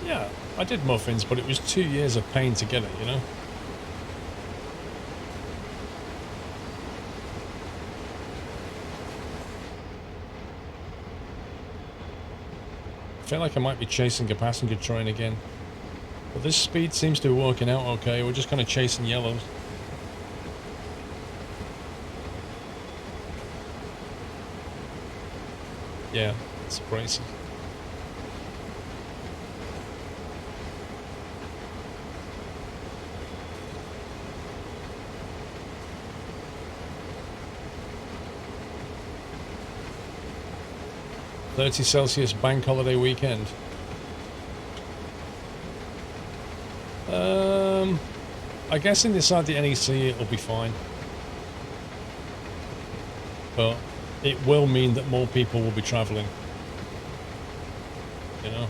Yeah, I did muffins, but it was 2 years of pain to get it, you know? I feel like I might be chasing a passenger train again. But this speed seems to be working out okay. We're just kind of chasing yellows. Yeah, it's crazy. $30 bank holiday weekend. I guess inside the NEC it'll be fine. But it will mean that more people will be travelling. You know?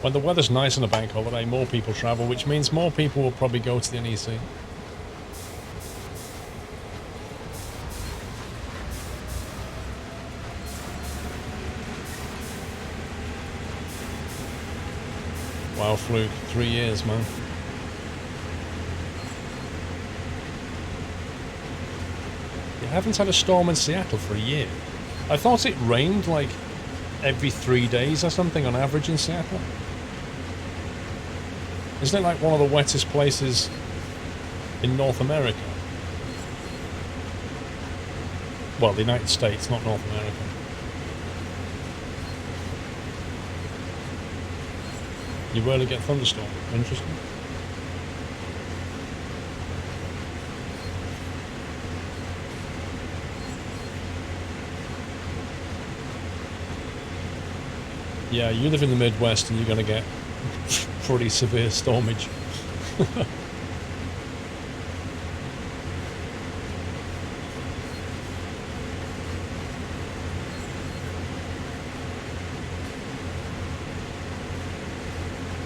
When the weather's nice on a bank holiday, more people travel, which means more people will probably go to the NEC. Wow, Fluke, 3 years, man. You haven't had a storm in Seattle for a year. I thought it rained like every 3 days or something on average in Seattle. Isn't it like one of the wettest places in North America? Well, the United States, not North America. You rarely get thunderstorm. Interesting. Yeah, you live in the Midwest and you're going to get pretty severe stormage.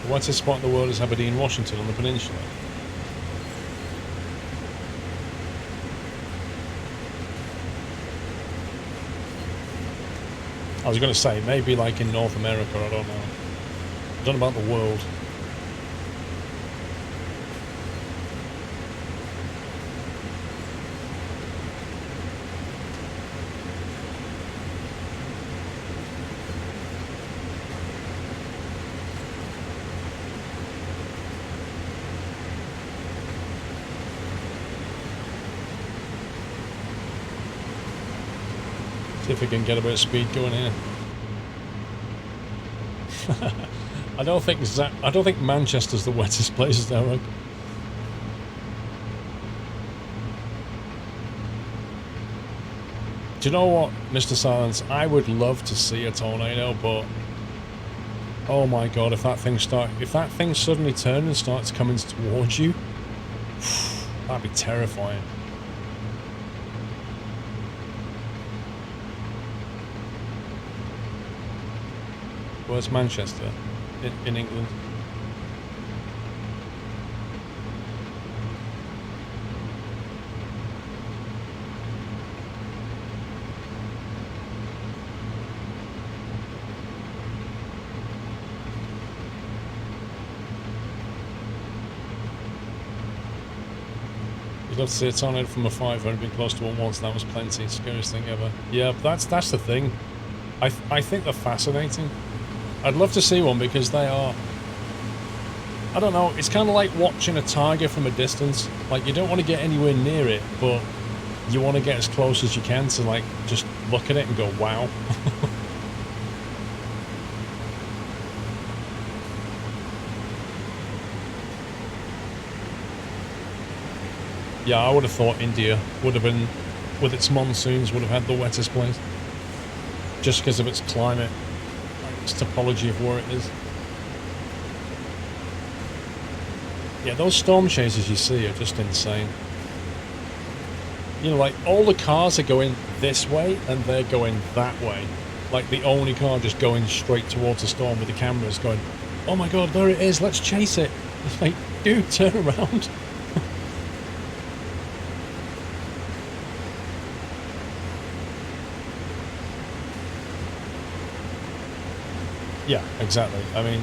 The wettest spot in the world is Aberdeen, Washington on the peninsula. I was going to say, maybe like in North America, I don't know. I don't know about the world. See if we can get a bit of speed going here. I don't think Manchester's the wettest place, is that right? Do you know what, Mr. Silence? I would love to see a tornado, but oh my god, if that thing suddenly turns and starts coming towards you, that'd be terrifying. Where's Manchester? In England. You'd love to see a tornado from afar. I've only been close to one once, and that was plenty. Scariest thing ever. Yeah, but that's the thing. I think they're fascinating. I'd love to see one because they are... I don't know, it's kind of like watching a tiger from a distance. Like, you don't want to get anywhere near it, but you want to get as close as you can to, like, just look at it and go, wow. Yeah, I would have thought India would have been, with its monsoons, would have had the wettest place. Just because of its climate. Topology of where it is. Yeah, those storm chasers you see are just insane. You know, like, all the cars are going this way and they're going that way. Like, the only car just going straight towards the storm with the cameras going, oh my god, there it is, let's chase it. It's like, dude, turn around. Yeah, exactly. I mean,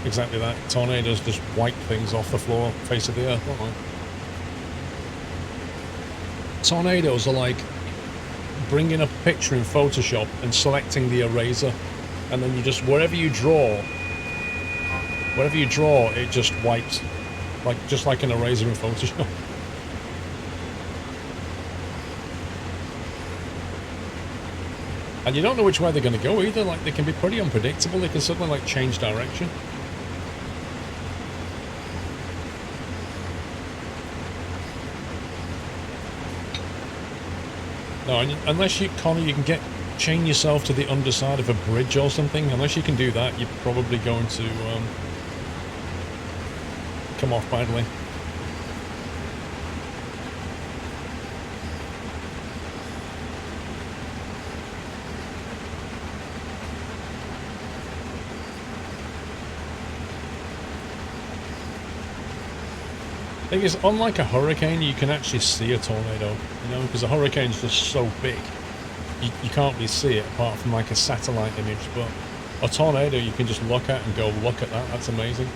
exactly that. Tornadoes just wipe things off the floor, face of the earth, don't they? Tornadoes are like bringing up a picture in Photoshop and selecting the eraser, and then you just, wherever you draw, it just wipes, just like an eraser in Photoshop. And you don't know which way they're going to go either. Like, they can be pretty unpredictable. They can suddenly, like, change direction. No, unless you, Connor, you can chain yourself to the underside of a bridge or something. Unless you can do that, you're probably going to come off badly. Thing is, unlike a hurricane, you can actually see a tornado, you know, because a hurricane's just so big, you can't really see it apart from like a satellite image, but a tornado you can just look at and go, look at that, that's amazing.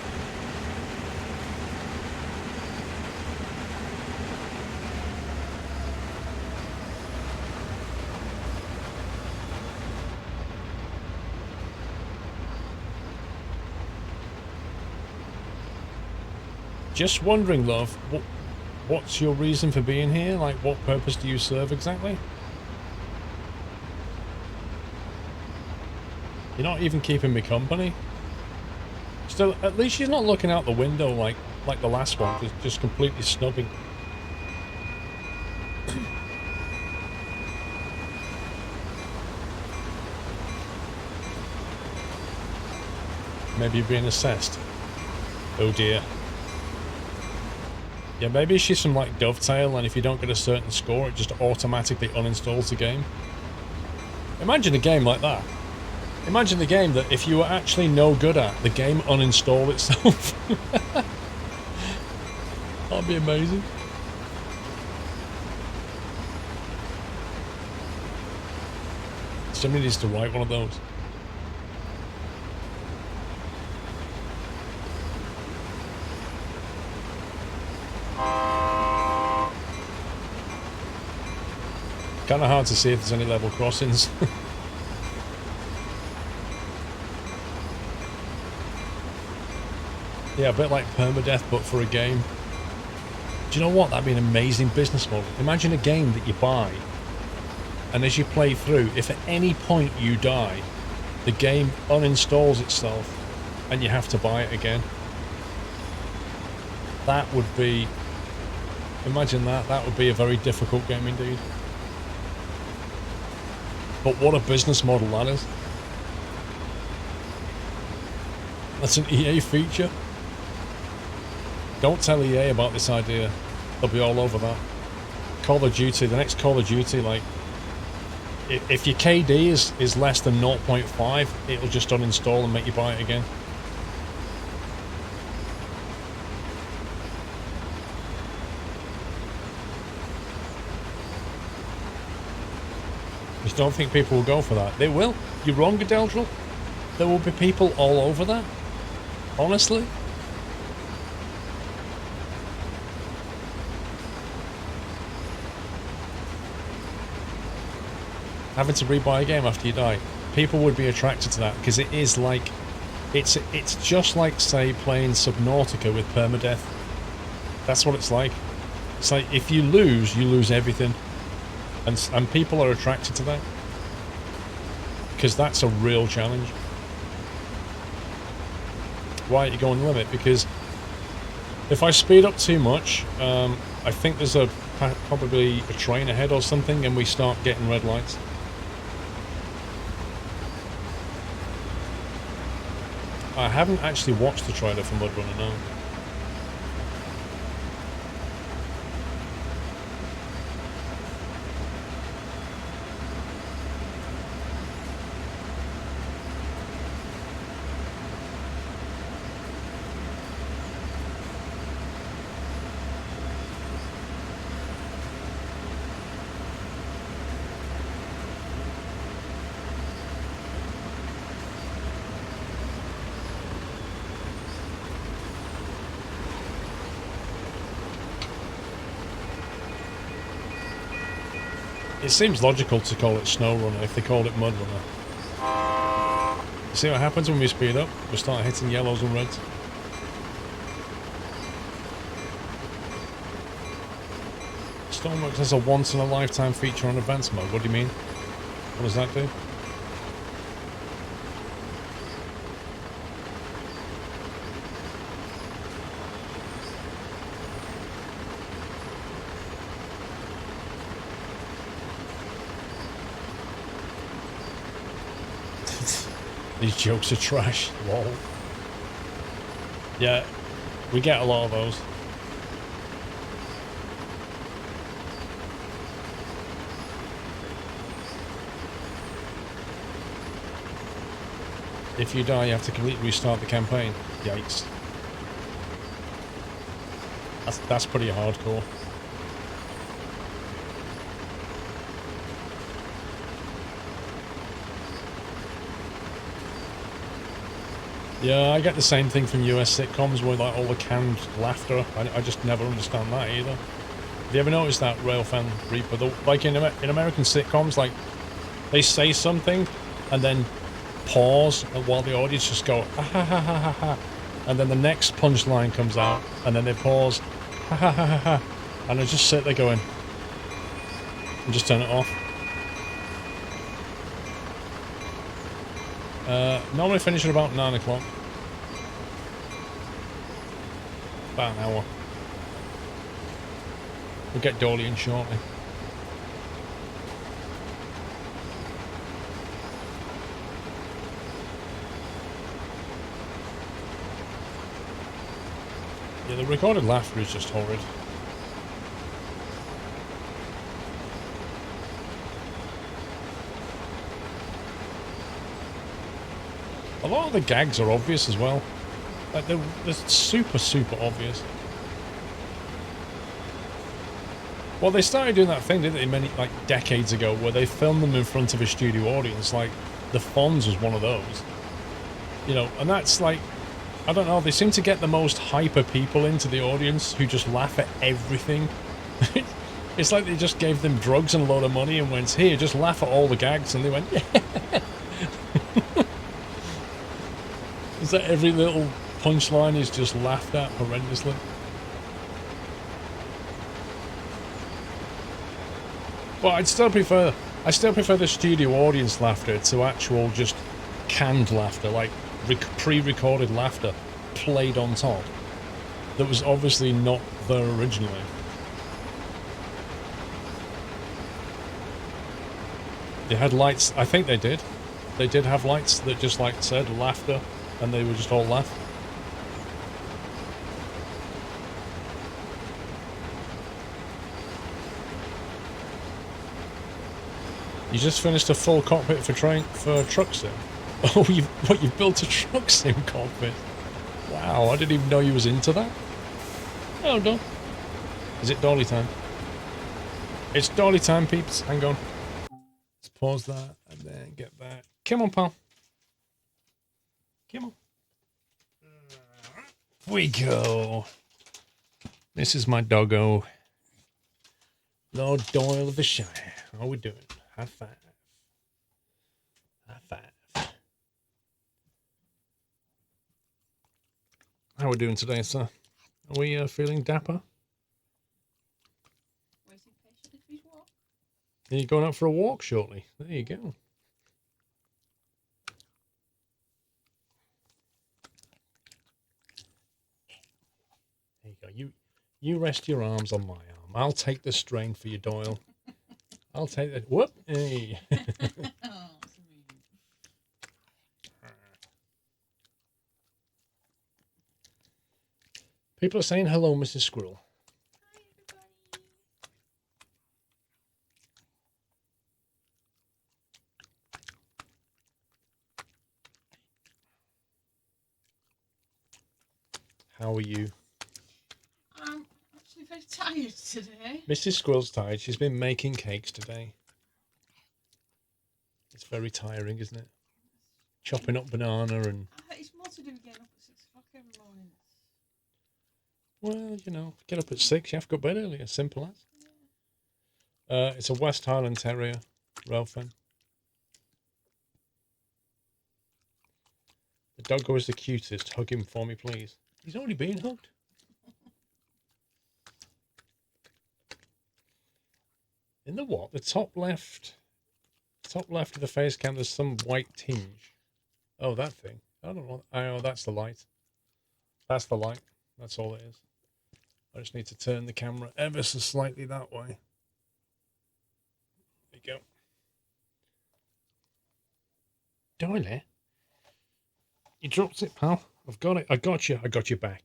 Just wondering, love, what's your reason for being here? Like, what purpose do you serve exactly? You're not even keeping me company. Still, at least she's not looking out the window like the last one, just completely snubbing. Maybe you're being assessed. Oh dear. Yeah, maybe she's from like Dovetail, and if you don't get a certain score, it just automatically uninstalls the game. Imagine a game like that. Imagine the game that if you were actually no good at, the game uninstall itself. That'd be amazing. Somebody needs to write one of those. Kind of hard to see if there's any level crossings. Yeah, a bit like permadeath, but for a game. Do you know what? That'd be an amazing business model. Imagine a game that you buy, and as you play through, if at any point you die, the game uninstalls itself, and you have to buy it again. That would be... Imagine that. That would be a very difficult game indeed. But what a business model that is. That's an EA feature. Don't tell EA about this idea. They'll be all over that. Call of Duty, the next Call of Duty, like, if your KD is less than 0.5, it'll just uninstall and make you buy it again. Just don't think people will go for that. They will. You're wrong, Adeldril. There will be people all over that. Honestly. Having to rebuy a game after you die. People would be attracted to that because it is like... It's just like, say, playing Subnautica with permadeath. That's what it's like. It's like, if you lose everything. And people are attracted to that. Because that's a real challenge. Why are you going limit? Because if I speed up too much, I think there's probably a train ahead or something, and we start getting red lights. I haven't actually watched the trailer for Mudrunner, no. It seems logical to call it Snow Runner if they called it Mud Runner. You see what happens when we speed up? We start hitting yellows and reds. Stormworks has a once-in-a-lifetime feature on Advanced Mode. What do you mean? What does that do? These jokes are trash. Lol. Yeah, we get a lot of those. If you die, you have to completely restart the campaign. Yikes. That's pretty hardcore. Yeah, I get the same thing from US sitcoms with like all the canned laughter. I just never understand that either. Have you ever noticed that, Railfan Reaper? Like in American sitcoms, like they say something and then pause while the audience just go ha ha ha ha ha ha, and then the next punchline comes out and then they pause ha ha ha ha ha, and I just sit there going and just turn it off. Normally finish at about 9 o'clock. About an hour. We'll get Dolian shortly. Yeah, the recorded laughter is just horrid. A lot of the gags are obvious as well. Like they're super, super obvious. Well, they started doing that thing, didn't they, many like decades ago, where they filmed them in front of a studio audience. Like the Fonz was one of those. You know, and that's like, I don't know, they seem to get the most hyper people into the audience who just laugh at everything. It's like they just gave them drugs and a load of money and went, here, just laugh at all the gags, and they went, yeah. Is that every little punchline is just laughed at horrendously? But I still prefer the studio audience laughter to actual just canned laughter, like pre-recorded laughter played on top. That was obviously not there originally. They had lights, I think they did. They did have lights that just like said laughter, and they would just all laugh. You just finished a full cockpit for truck sim. Oh, you've built a truck sim cockpit. Wow, I didn't even know you was into that. Oh, done. Is it dolly time? It's dolly time, peeps. Hang on. Let's pause that and then get back. Come on, pal. Come on. We go. This is my doggo. Lord Doyle of the Shire. How are we doing? High five. High five. How are we doing today, sir? Are we feeling dapper? Are you going out for a walk shortly? There you go. There you go. You rest your arms on my arm. I'll take the strain for you, Doyle. I'll take that. Whoop! Hey. People are saying hello, Mrs. Squirrel. Hi, everybody. How are you? I'm actually very tired today. Mrs. Squirrel's tired. She's been making cakes today. It's very tiring, isn't it? Chopping up banana and... It's more to do with getting up at 6 o'clock every morning. Well, you know, get up at 6, you have to go to bed earlier. Simple as. It's a West Highland Terrier, Ralphin. The doggo is the cutest. Hug him for me, please. He's already been hugged. In the what? The top left of the face cam, there's some white tinge. Oh, that thing. I don't know. Oh, that's the light. That's the light. That's all it is. I just need to turn the camera ever so slightly that way. There you go. Doily? You dropped it, pal. I've got it. I got you. I got you back.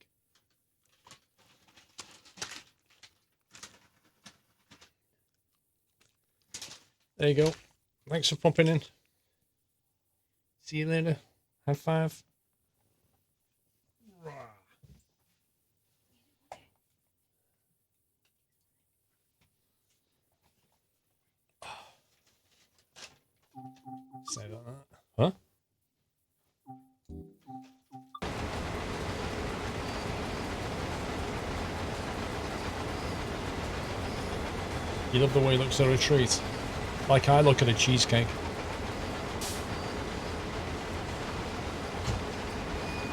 There you go. Thanks for popping in. See you later. High five. Say like that. Huh? You love the way he looks at a treat. Like I look at a cheesecake.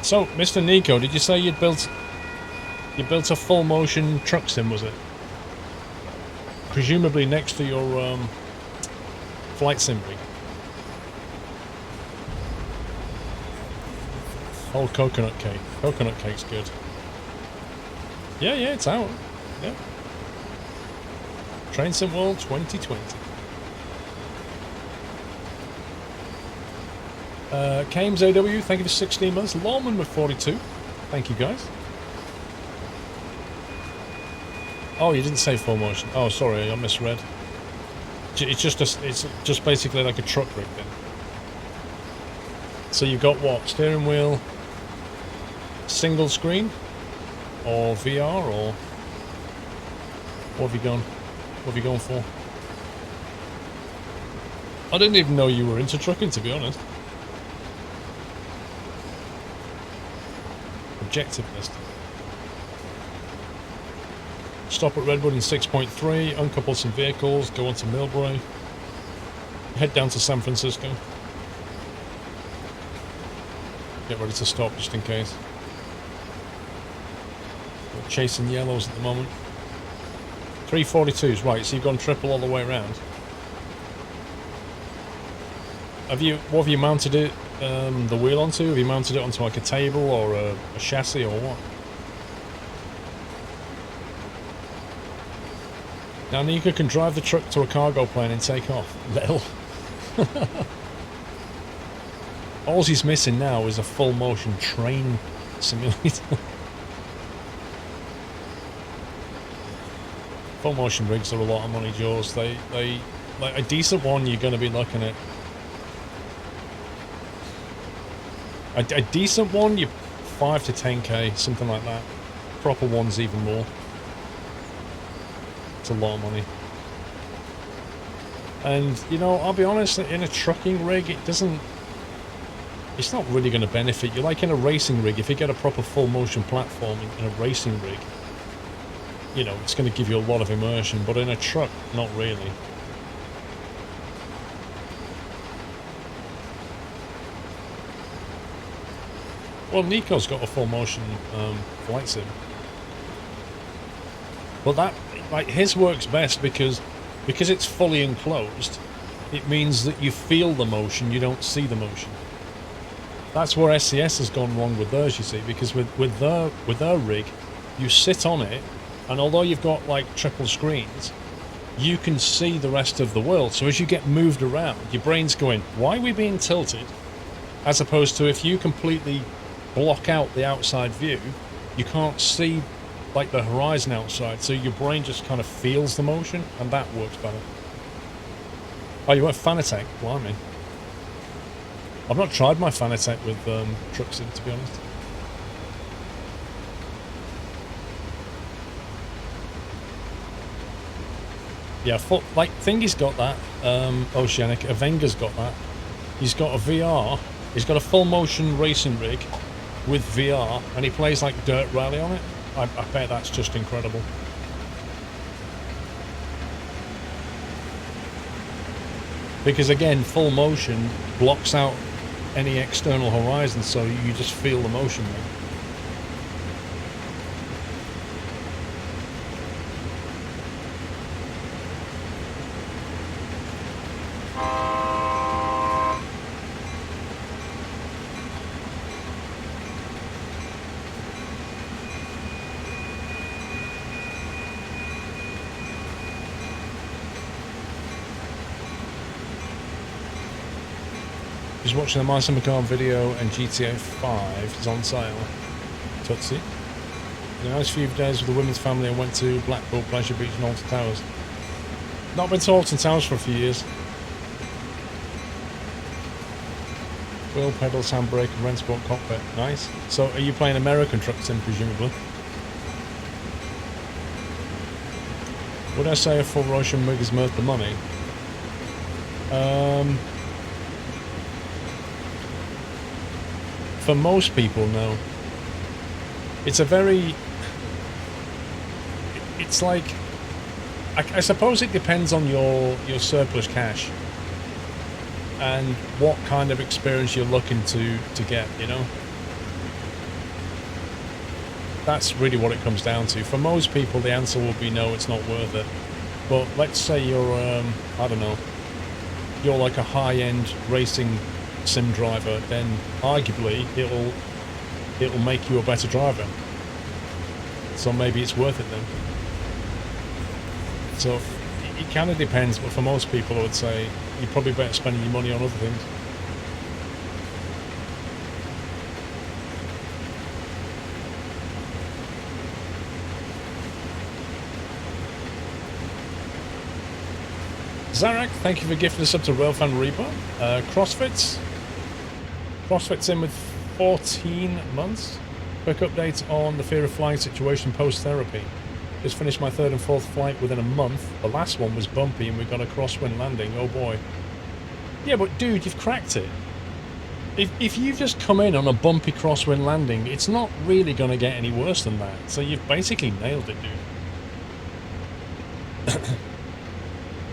So, Mr. Nico, did you say you built a full motion truck sim, was it? Presumably next to your flight sim rig. Oh, coconut cake. Coconut cake's good. Yeah, it's out. Yeah. Train Sim World 2020. Kames AW, thank you for 16 months. Lawman with 42. Thank you, guys. Oh, you didn't say full motion. Oh, sorry, I misread. It's just basically like a truck rig then. So you've got what? Steering wheel, single screen, or VR, or what have you gone? What have you gone for? I didn't even know you were into trucking, to be honest. Objective list. Stop at Redwood in 6.3, uncouple some vehicles, go on to Millbrae, head down to San Francisco. Get ready to stop just in case. We're chasing yellows at the moment. 342s, right, so you've gone triple all the way around. What have you mounted it, the wheel onto? Have you mounted it onto like a table or a chassis or what? Now Nika can drive the truck to a cargo plane and take off. Little. All he's missing now is a full motion train simulator. Full motion rigs are a lot of money, Jaws. They like a decent one you're gonna be looking at. A decent one, you 5 to 10k, something like that. Proper ones even more. It's a lot of money. And, you know, I'll be honest, in a trucking rig, it's not really going to benefit you. Like in a racing rig, if you get a proper full motion platform in a racing rig, you know, it's going to give you a lot of immersion, but in a truck, not really. Well, Nico's got a full motion flight sim. But that, like, his works best because it's fully enclosed. It means that you feel the motion, you don't see the motion. That's where SCS has gone wrong with theirs, you see, because with their rig, you sit on it, and although you've got like triple screens, you can see the rest of the world. So as you get moved around, your brain's going, why are we being tilted? As opposed to if you completely block out the outside view, you can't see like the horizon outside, so your brain just kind of feels the motion, and that works better. Oh, you want Fanatec? Blimey. I've not tried my Fanatec with truck sim, to be honest. Yeah, like Thingy's got that. Oceanic, Avenga's got that. He's got a VR. He's got a full motion racing rig with VR, and he plays like Dirt Rally on it. I bet that's just incredible. Because again, full motion blocks out any external horizon, so you just feel the motion there. Just watching the My Summer Car video, and GTA 5 is on sale. Tootsie. In a nice few days with the women's family, I went to Blackpool, Pleasure Beach and Alton Towers. Not been to Alton Towers for a few years. Wheel pedals, handbrake and rent sport cockpit. Nice. So are you playing American Truck Sim, presumably? Would I say a full Russian rig is worth the money? For most people, no. It's a very... It's like... I suppose it depends on your surplus cash. And what kind of experience you're looking to get, you know? That's really what it comes down to. For most people, the answer will be no, it's not worth it. But let's say you're, I don't know, you're like a high-end racing sim driver, then arguably it'll make you a better driver. So maybe it's worth it then. So it kind of depends, but for most people I would say you're probably better spending your money on other things. Zarek, thank you for gifting us up to Railfan Reaper. CrossFit's in with 14 months. Quick update on the fear of flying situation post-therapy. Just finished my third and fourth flight within a month. The last one was bumpy and we got a crosswind landing. Oh boy. Yeah, but dude, you've cracked it. If you've just come in on a bumpy crosswind landing, it's not really going to get any worse than that. So you've basically nailed it, dude.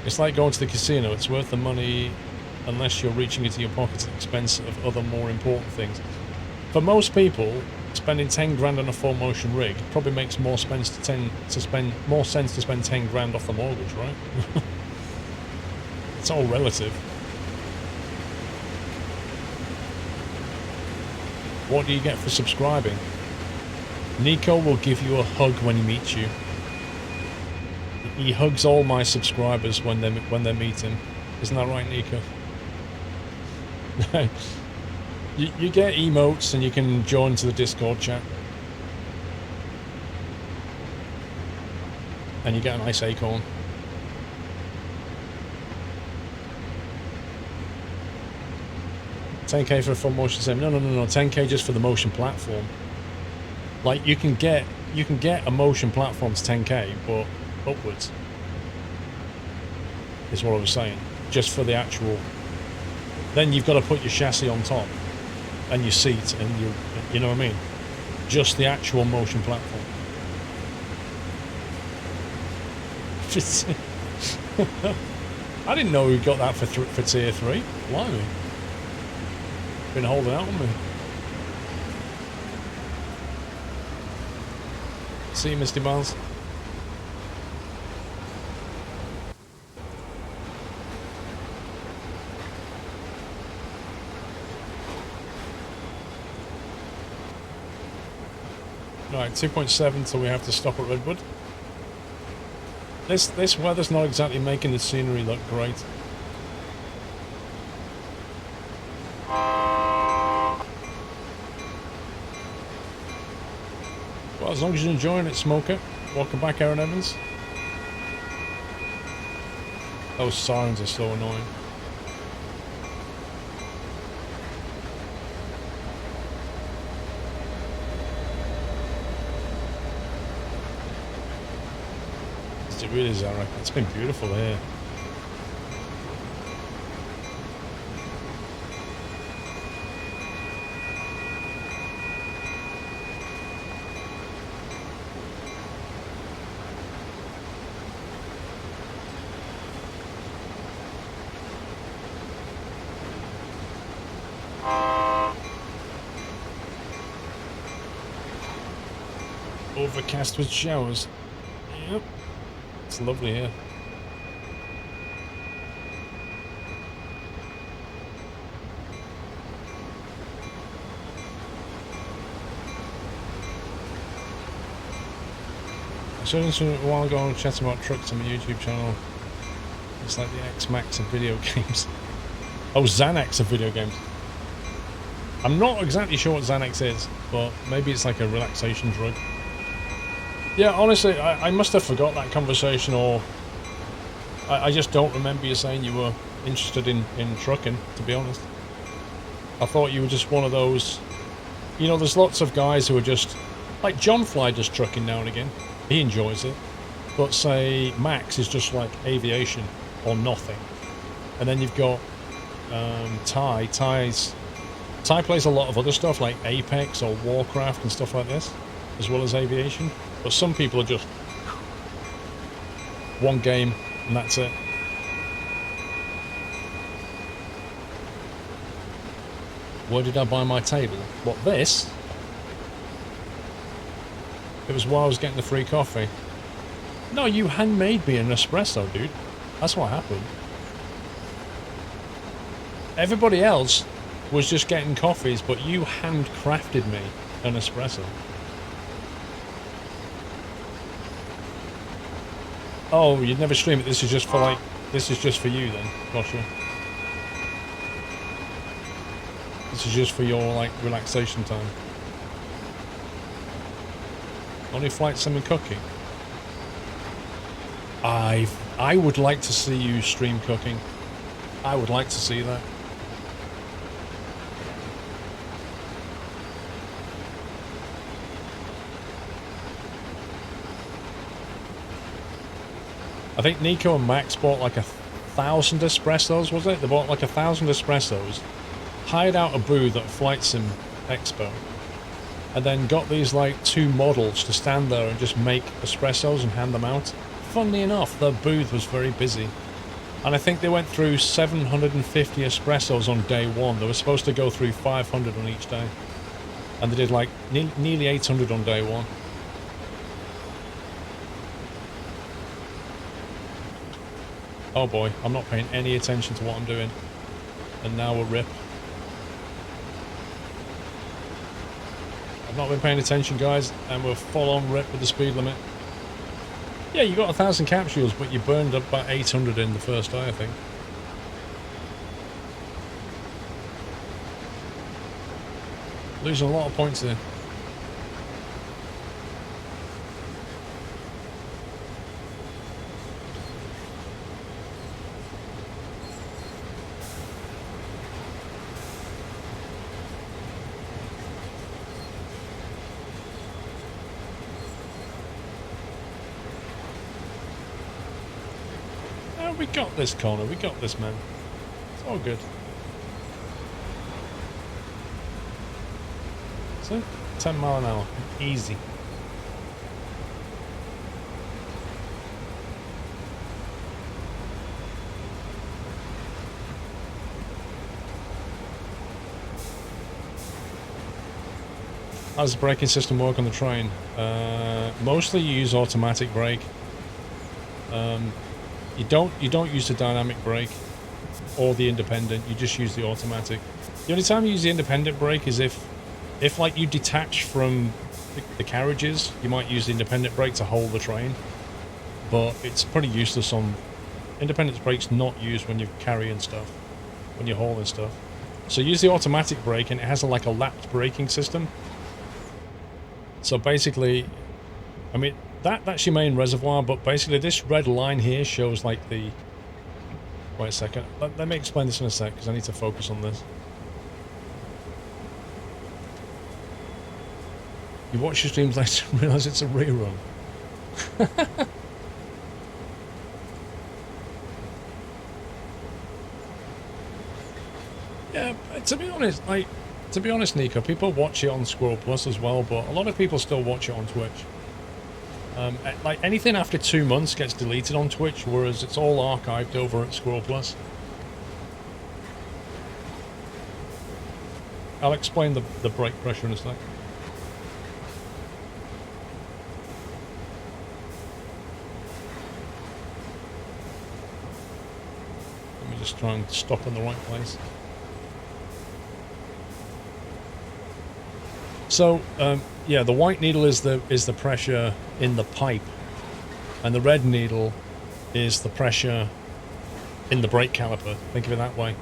It's like going to the casino. It's worth the money unless you're reaching into your pocket at the expense of other more important things. For most people, spending 10 grand on a full motion rig probably makes more sense to spend 10 grand off the mortgage, right? It's all relative. What do you get for subscribing? Nico will give you a hug when he meets you. He hugs all my subscribers when they meet him. Isn't that right, Nico? you get emotes and you can join to the Discord chat. And you get a nice acorn. $10K for a full motion sim. No, 10K just for the motion platform. Like you can get a motion platform to 10K, but upwards is what I was saying. Just for the actual. Then you've got to put your chassis on top and your seat and you know what I mean. Just the actual motion platform. I didn't know we got that for tier 3. Blimey. Been holding out on me. See you, Misty Miles. Right, 2.7 till we have to stop at Redwood. This weather's not exactly making the scenery look great. Well, as long as you're enjoying it, Smoker. Welcome back, Aaron Evans. Those sirens are so annoying. It really is, Zarek. It's been beautiful here. Overcast with showers. Yep. It's lovely here. I showed this a while ago chatting about trucks on my YouTube channel. It's like the X-Max of video games. Oh, Xanax of video games. I'm not exactly sure what Xanax is, but maybe it's like a relaxation drug. Yeah, honestly, I must have forgot that conversation, or I just don't remember you saying you were interested in trucking, to be honest. I thought you were just one of those... You know, there's lots of guys who are just... Like, John Fly does trucking now and again. He enjoys it. But, say, Max is just like aviation, or nothing. And then you've got Ty. Ty plays a lot of other stuff like Apex or Warcraft and stuff like this, as well as aviation. But some people are just one game and that's it. Where did I buy my table? What, this? It was while I was getting the free coffee. No, you handmade me an espresso, dude. That's what happened. Everybody else was just getting coffees, but you handcrafted me an espresso. Oh, you'd never stream it. This is just for like, this is just for you then, gotcha. This is just for your like relaxation time. Only flight sim and cooking. I would like to see you stream cooking. I would like to see that. I think Nico and Max bought like 1,000 espressos, was it? They bought like 1,000 espressos, hired out a booth at Flight Sim Expo, and then got these like 2 models to stand there and just make espressos and hand them out. Funnily enough, their booth was very busy. And I think they went through 750 espressos on day 1. They were supposed to go through 500 on each day. And they did like nearly 800 on day 1. Oh boy, I'm not paying any attention to what I'm doing. And now we're rip. I've not been paying attention, guys, and we're full on rip with the speed limit. Yeah, you got 1,000 capsules, but you burned up about 800 in the first day, I think. Losing a lot of points there. We got this, Connor. We got this, man. It's all good. So, 10 mile an hour. Easy. How does the braking system work on the train? Mostly you use automatic brake. You don't use the dynamic brake or the independent. You just use the automatic. The only time you use the independent brake is if like you detach from the carriages, you might use the independent brake to hold the train. But it's pretty useless on independent brake's not used when you're carrying stuff, when you're hauling stuff. So use the automatic brake, and it has like a lapped braking system. So basically, I mean, that's your main reservoir, but basically this red line here shows like the... Wait a second, let me explain this in a sec, because I need to focus on this. You watch your streams later and realise it's a rerun. Yeah, to be honest, Nico, people watch it on SquirrelPlus as well, but a lot of people still watch it on Twitch. Like anything after 2 months gets deleted on Twitch, whereas it's all archived over at SquirrelPlus. I'll explain the brake pressure in a sec. Just try and stop in the right place. So, yeah, the white needle is the pressure in the pipe, and the red needle is the pressure in the brake caliper. Think of it that way.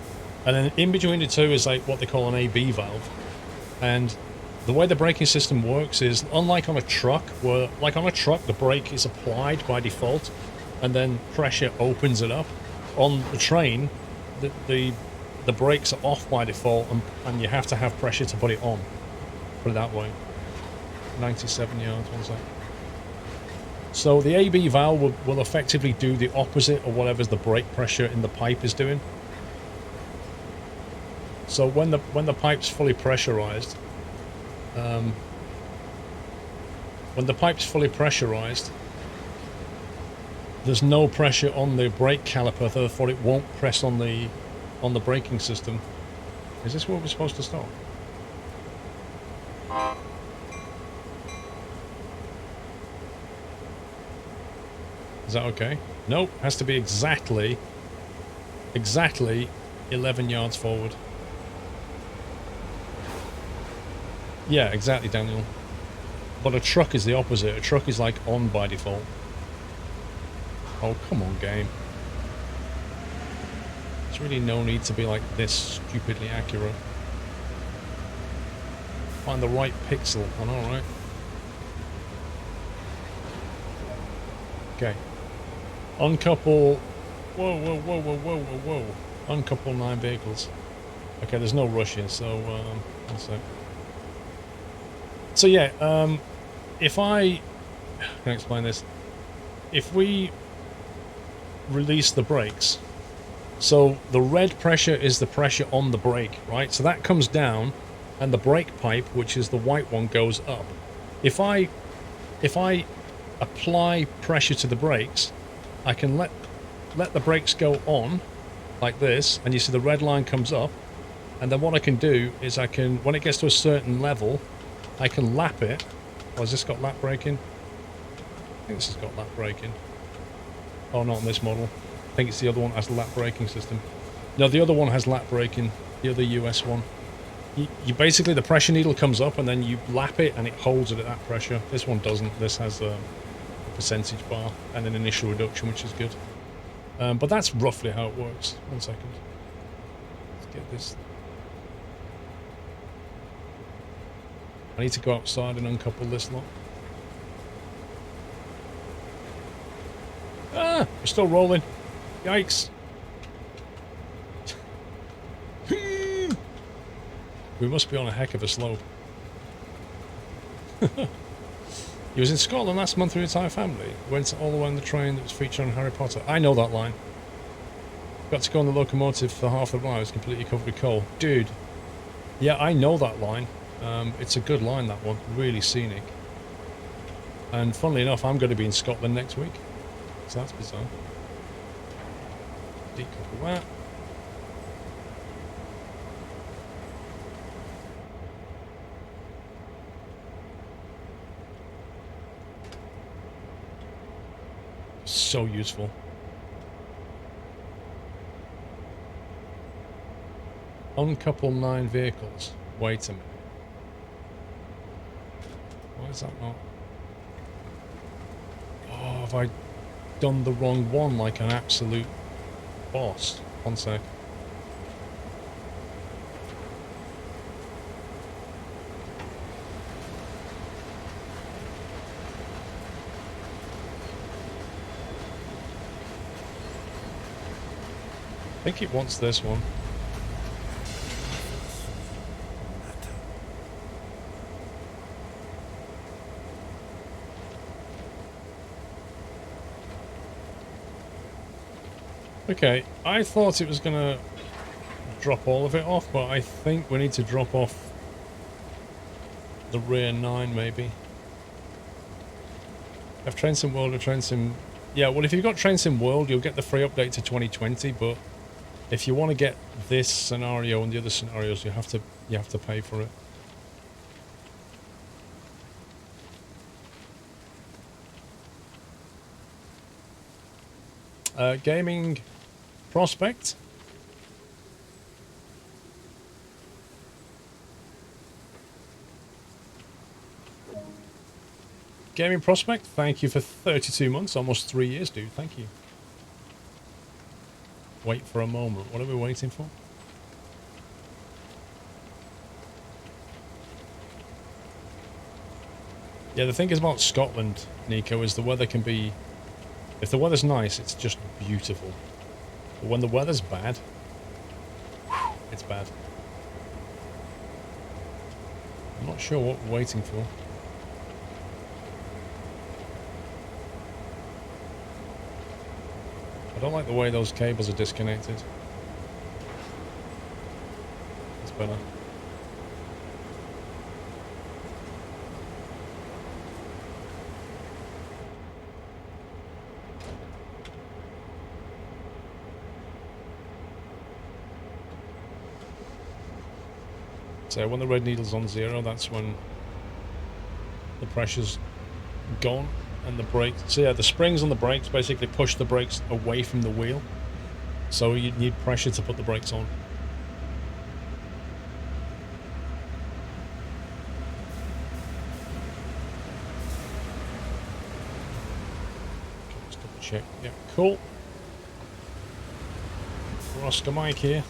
And then in between the two is like what they call an AB valve. And the way the braking system works is, unlike on a truck, where, like on a truck, the brake is applied by default, and then pressure opens it up. On the train, the brakes are off by default, and you have to have pressure to put it on. Put it that way. 97 yards, one sec. So the AB valve will effectively do the opposite of whatever the brake pressure in the pipe is doing. So when the pipe's fully pressurized, there's no pressure on the brake caliper, therefore it won't press on the braking system. Is this where we're supposed to stop? Is that okay? Nope, has to be exactly 11 yards forward. Yeah, exactly, Daniel. But a truck is the opposite. A truck is like on by default. Oh, come on, game. There's really no need to be like this stupidly accurate. Find the right pixel. I know, right? Okay. Uncouple. Whoa. Uncouple 9 vehicles. Okay, there's no rush here, so one sec. So yeah, if I can explain this. If we release the brakes, so the red pressure is the pressure on the brake, right? So that comes down, and the brake pipe, which is the white one, goes up. If I apply pressure to the brakes, I can let the brakes go on like this, and you see the red line comes up, and then what I can do is I can, when it gets to a certain level, I can lap it. Oh, has this got lap braking? I think this has got lap braking. Oh, not on this model. I think it's the other one that has the lap braking system. No, the other one has lap braking. The other US one. You basically, the pressure needle comes up and then you lap it and it holds it at that pressure. This one doesn't. This has a percentage bar and an initial reduction, which is good. But that's roughly how it works. 1 second. Let's get this. I need to go outside and uncouple this lot. Ah! We're still rolling. Yikes. We must be on a heck of a slope. He was in Scotland last month with his entire family. Went all the way on the train that was featured on Harry Potter. I know that line. Got to go on the locomotive for half the ride. It was completely covered with coal. Dude. Yeah, I know that line. It's a good line, that one. Really scenic. And funnily enough, I'm going to be in Scotland next week. So that's bizarre. Decouple that. So useful. Uncouple 9 vehicles. Wait a minute. Why is that not? Oh, have I done the wrong one like an absolute boss? 1 sec. I think it wants this one. Okay, I thought it was gonna drop all of it off, but I think we need to drop off the rear 9 maybe. I've Train Sim World or Train Sim... Yeah, well if you've got Train Sim World you'll get the free update to 2020, but if you want to get this scenario and the other scenarios you have to pay for it. Gaming Prospect. Gaming Prospect, thank you for 32 months, almost 3 years, dude. Thank you. Wait for a moment. What are we waiting for? Yeah, the thing is about Scotland, Nico, is the weather can be... If the weather's nice, it's just beautiful. But when the weather's bad, it's bad. I'm not sure what we're waiting for. I don't like the way those cables are disconnected. It's better. So when the red needle's on 0, that's when the pressure's gone and the brakes. So yeah, the springs on the brakes basically push the brakes away from the wheel. So you need pressure to put the brakes on. Okay, let's double check. Yeah, cool. Oscar Mike here.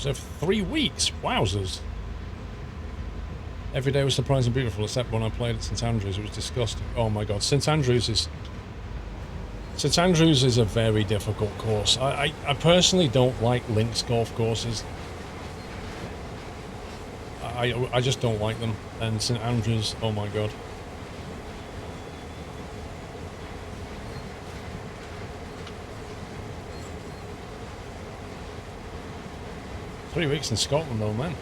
Of 3 weeks. Wowzers. Every day was surprising and beautiful, except when I played at St Andrews. It was disgusting. Oh my god, St Andrews is a very difficult course. I personally don't like links golf courses. I just don't like them. And St Andrews, oh my god. Three weeks in Scotland though, man.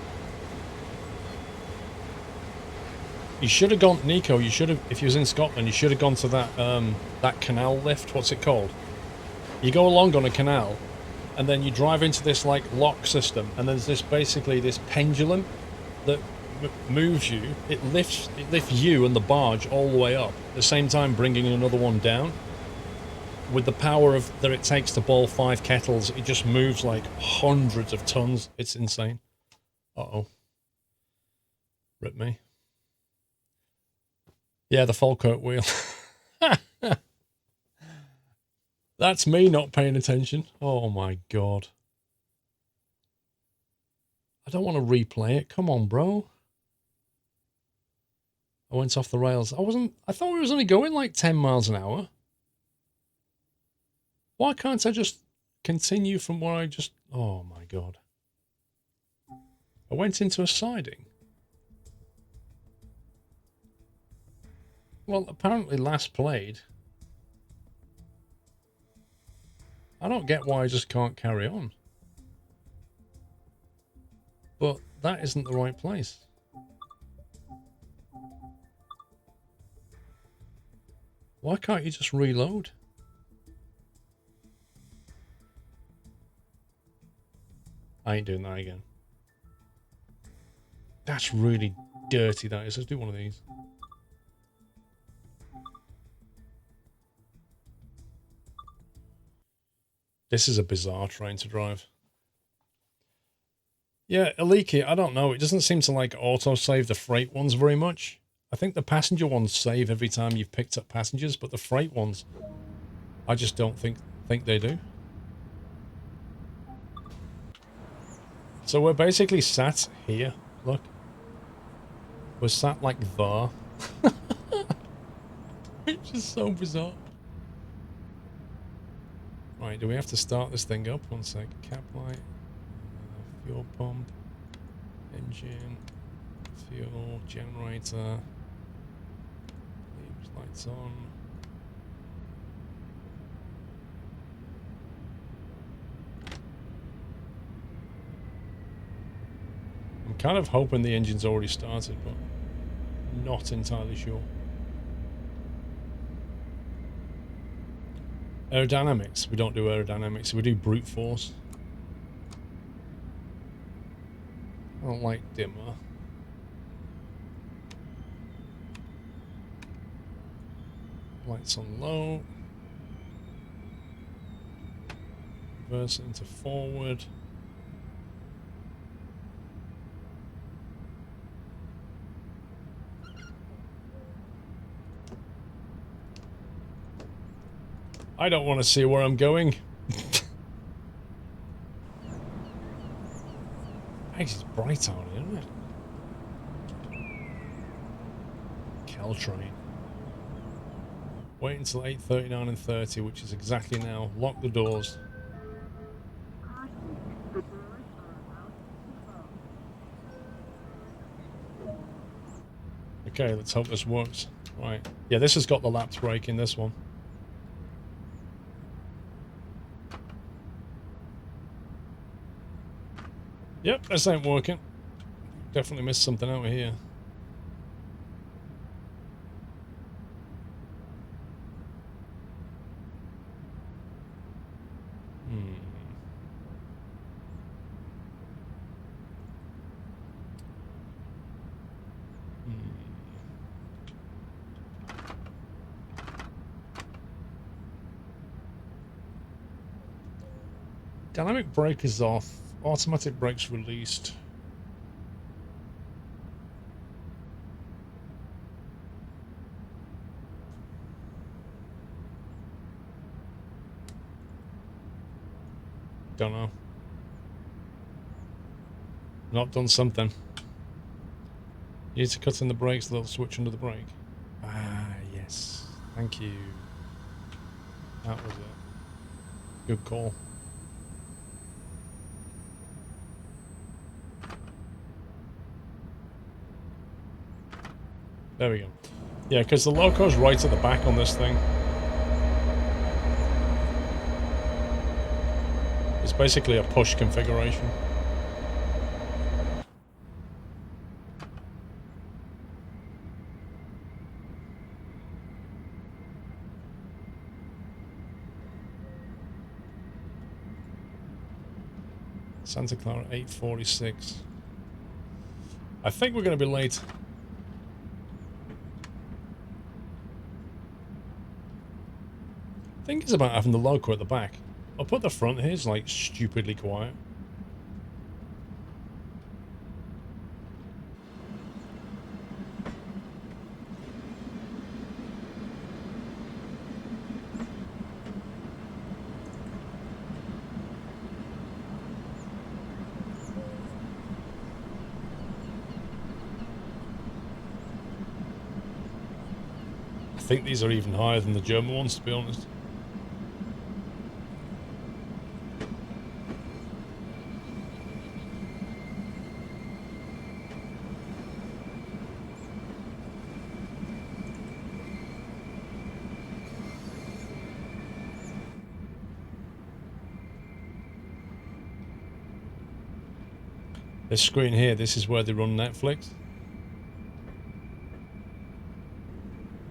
You should have gone, Nico, you should have, if you was in Scotland, you should have gone to that canal lift, what's it called? You go along on a canal, and then you drive into this, like, lock system, and there's this, basically, this pendulum that moves you. It lifts you and the barge all the way up, at the same time bringing another one down. With the power of that it takes to boil 5 kettles, it just moves like hundreds of tons. It's insane. Uh-oh. Rip me. Yeah, the Falkirk wheel. That's me not paying attention. Oh my god. I don't want to replay it. Come on, bro. I went off the rails. I thought we was only going like 10 miles an hour. Why can't I just continue from where I just... Oh my god. I went into a siding. Well, apparently last played. I don't get why I just can't carry on. But that isn't the right place. Why can't you just reload? I ain't doing that again. That's really dirty, that is. Let's do one of these. This is a bizarre train to drive. Yeah, Aliki, I don't know. It doesn't seem to like auto-save the freight ones very much. I think the passenger ones save every time you've picked up passengers, but the freight ones, I just don't think they do. So we're basically sat here. Look. We're sat like there. Which is so bizarre. Right, do we have to start this thing up? One sec. Cap light. Fuel pump. Engine. Fuel. Generator. Leave lights on. I'm kind of hoping the engine's already started, but not entirely sure. Aerodynamics. We don't do aerodynamics. We do brute force. I don't like dimmer. Lights on low. reverse it into forward. I don't want to see where I'm going. It's bright out here, isn't it? Caltrain. Wait until 8:39 and 30, which is exactly now. Lock the doors. Okay, let's hope this works. Right. Yeah, this has got the lapse brake in this one. Yep, this ain't working. Definitely missed something over here. Dynamic brake is off. Automatic brakes released. Don't know. Not done something. You need to cut in the brakes, a little switch under the brake. Ah, yes. Thank you. That was it. Good call. There we go. Yeah, because the loco's right at the back on this thing. It's basically a push configuration. Santa Clara 8:46. I think we're going to be late. I think it's about having the loco at the back. I'll put the front here, it's like stupidly quiet. I think these are even higher than the German ones, to be honest. This screen here, this is where they run Netflix.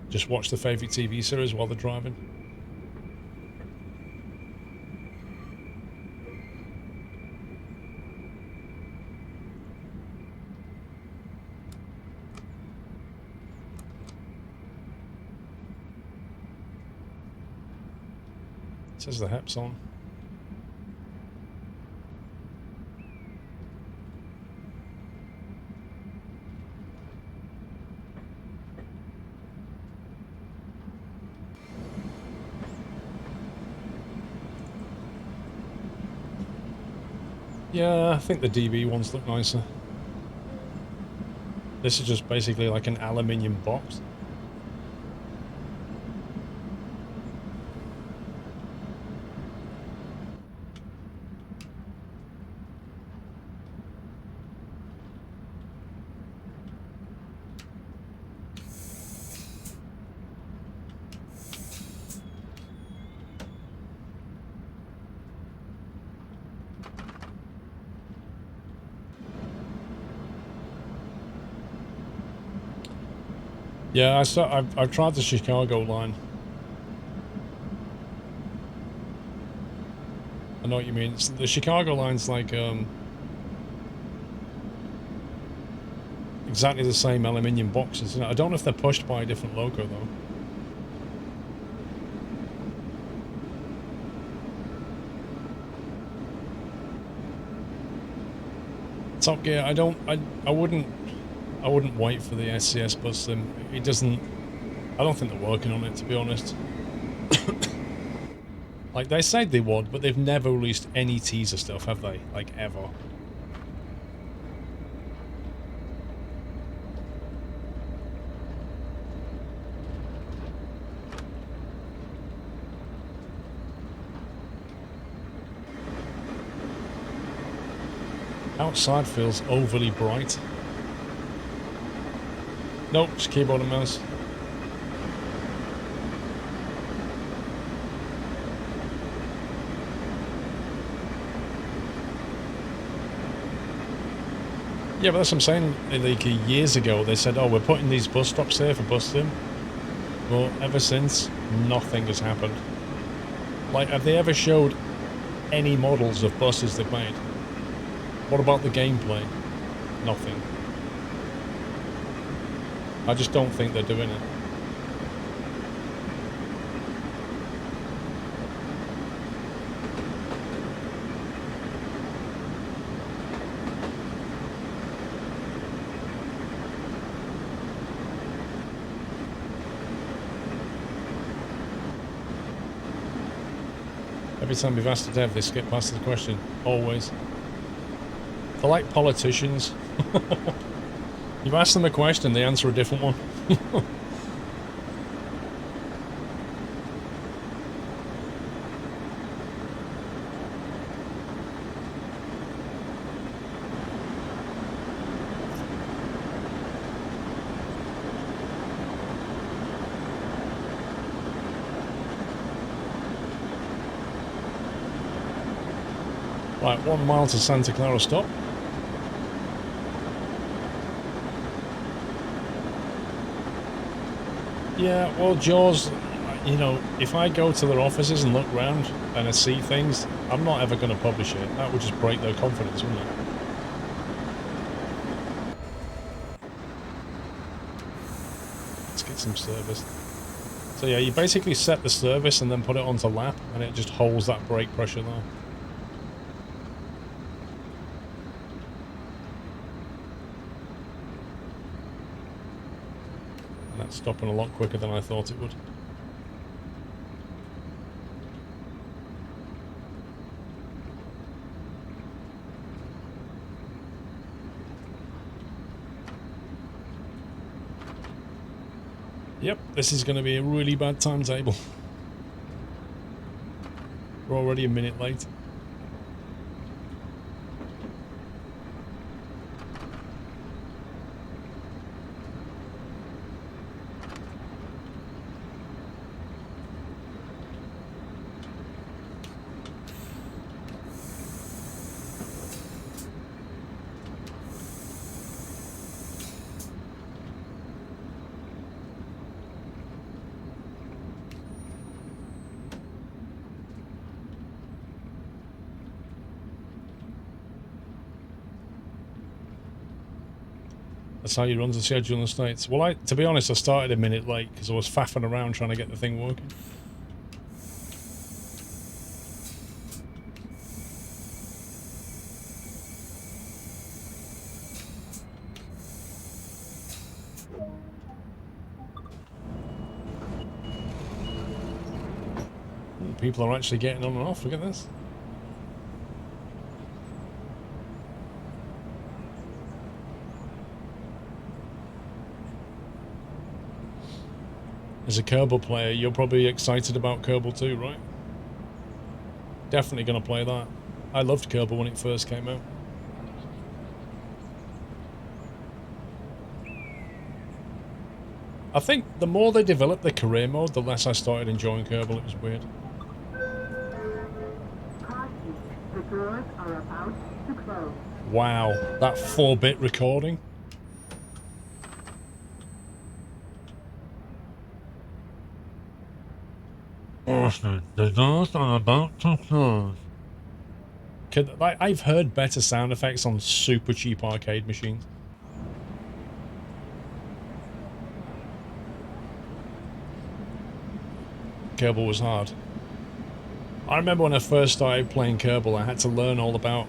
Just watch the favourite TV series while they're driving. It says the HEP's on. Yeah, I think the DB ones look nicer. This is just basically like an aluminium box. Yeah, I've tried the Chicago line. I know what you mean. The Chicago line's like exactly the same aluminium boxes. I don't know if they're pushed by a different loco though. Top Gear, I wouldn't wait for the SCS bus sim. It doesn't, I don't think they're working on it, to be honest. Like, they said they would, but they've never released any teaser stuff, have they? Like, ever. Outside feels overly bright. Nope, just keyboard and mouse. Yeah, but that's what I'm saying. Like, years ago, they said, oh, we're putting these bus stops here for bus sim. Well, ever since, nothing has happened. Like, have they ever showed any models of buses they've made? What about the gameplay? Nothing. I just don't think they're doing it. Every time we've asked a dev, they skip past the question. Always. They're like politicians. You ask them a question, they answer a different one. Right, 1 mile to Santa Clara stop. Yeah, well, Jaws, you know, if I go to their offices and look around and I see things, I'm not ever going to publish it. That would just break their confidence, wouldn't it? Let's get some service. So yeah, you basically set the service and then put it onto lap, and it just holds that brake pressure there. Stopping a lot quicker than I thought it would. Yep, this is going to be a really bad timetable. We're already a minute late. That's how you run the schedule in the States. Well, to be honest, I started a minute late because I was faffing around trying to get the thing working. People are actually getting on and off. Look at this. As a Kerbal player, you're probably excited about Kerbal too, right? Definitely going to play that. I loved Kerbal when it first came out. I think the more they developed the career mode, the less I started enjoying Kerbal. It was weird. The doors are about to close. Wow, that 4-bit recording. The doors are about to close. I've heard better sound effects on super cheap arcade machines. Kerbal was hard. I remember when I first started playing Kerbal, I had to learn all about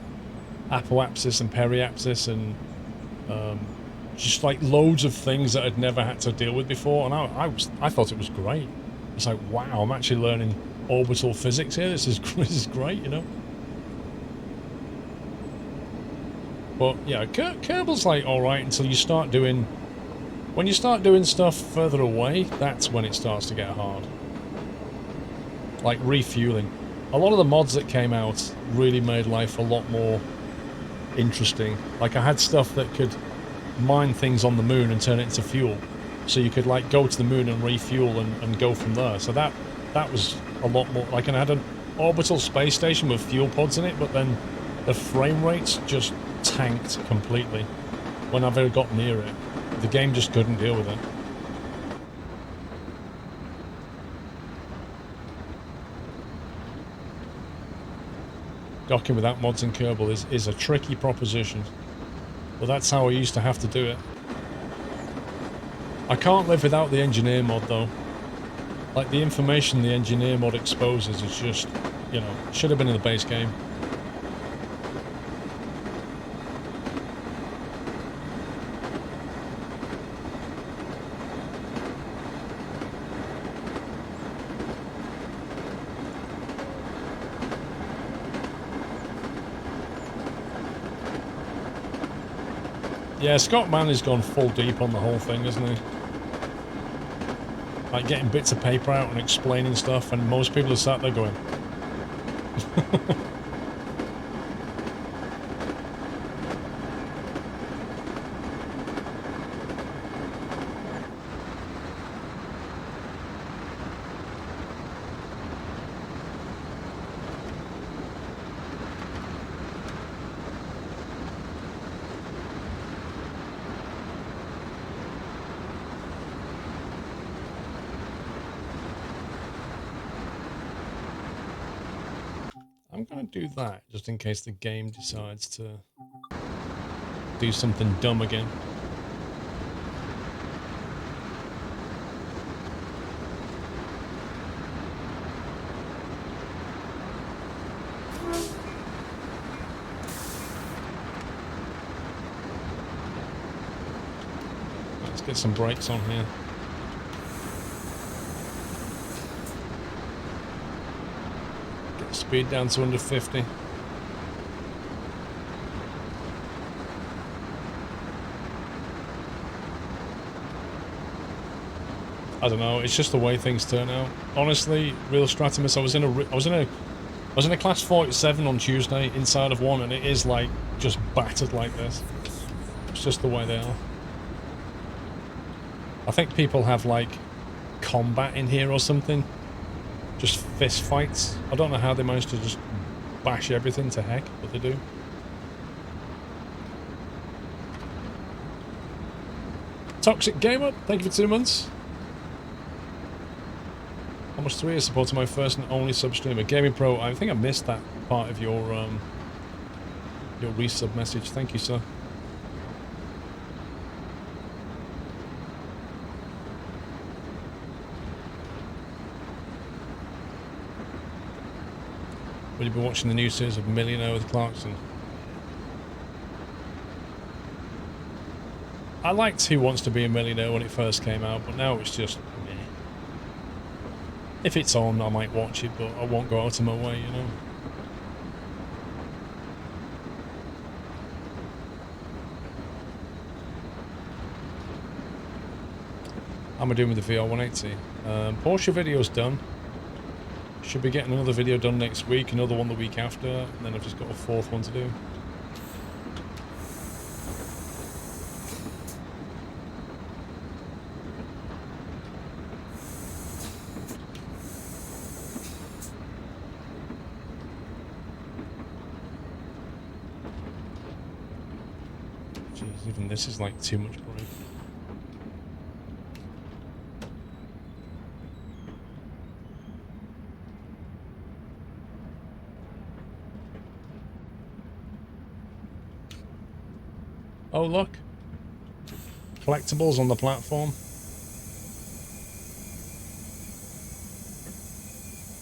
apoapsis and periapsis and just like loads of things that I'd never had to deal with before, and I thought it was great. It's like, wow, I'm actually learning orbital physics here. This is this is great, you know. But yeah, Kerbal's like all right until you start doing. When you start doing stuff further away, that's when it starts to get hard. Like refueling. A lot of the mods that came out really made life a lot more interesting. Like I had stuff that could mine things on the moon and turn it into fuel. So you could like go to the moon and refuel and go from there. So that was a lot more like, and I had an orbital space station with fuel pods in it, but then the frame rates just tanked completely when I've ever got near it. The game just couldn't deal with it. Docking without mods in Kerbal is a tricky proposition. But that's how I used to have to do it. I can't live without the engineer mod though. Like the information the engineer mod exposes is just, you know, should have been in the base game. Yeah, Scott Mann has gone full deep on the whole thing, hasn't he? Like getting bits of paper out and explaining stuff, and most people are sat there going... I'm going to do that, just in case the game decides to do something dumb again. Let's get some brakes on here. Speed down to under 50. I don't know. It's just the way things turn out. Honestly, real Stratimus. I was in a class 47 on Tuesday inside of one, and it is like just battered like this. It's just the way they are. I think people have like combat in here or something. Just fist fights. I don't know how they manage to just bash everything to heck, but they do. Toxic Gamer, thank you for 2 months. Almost 3 years supporting my first and only sub streamer. Gaming Pro, I think I missed that part of your resub message. Thank you, sir. Will you be watching the new series of Millionaire with Clarkson? I liked Who Wants to Be a Millionaire when it first came out, but now it's just meh. If it's on, I might watch it, but I won't go out of my way, you know. How am I doing with the VR180? Porsche video's done. Should be getting another video done next week, another one the week after, and then I've just got a 4th one to do. Jeez, even this is like too much brake. Oh look, collectibles on the platform.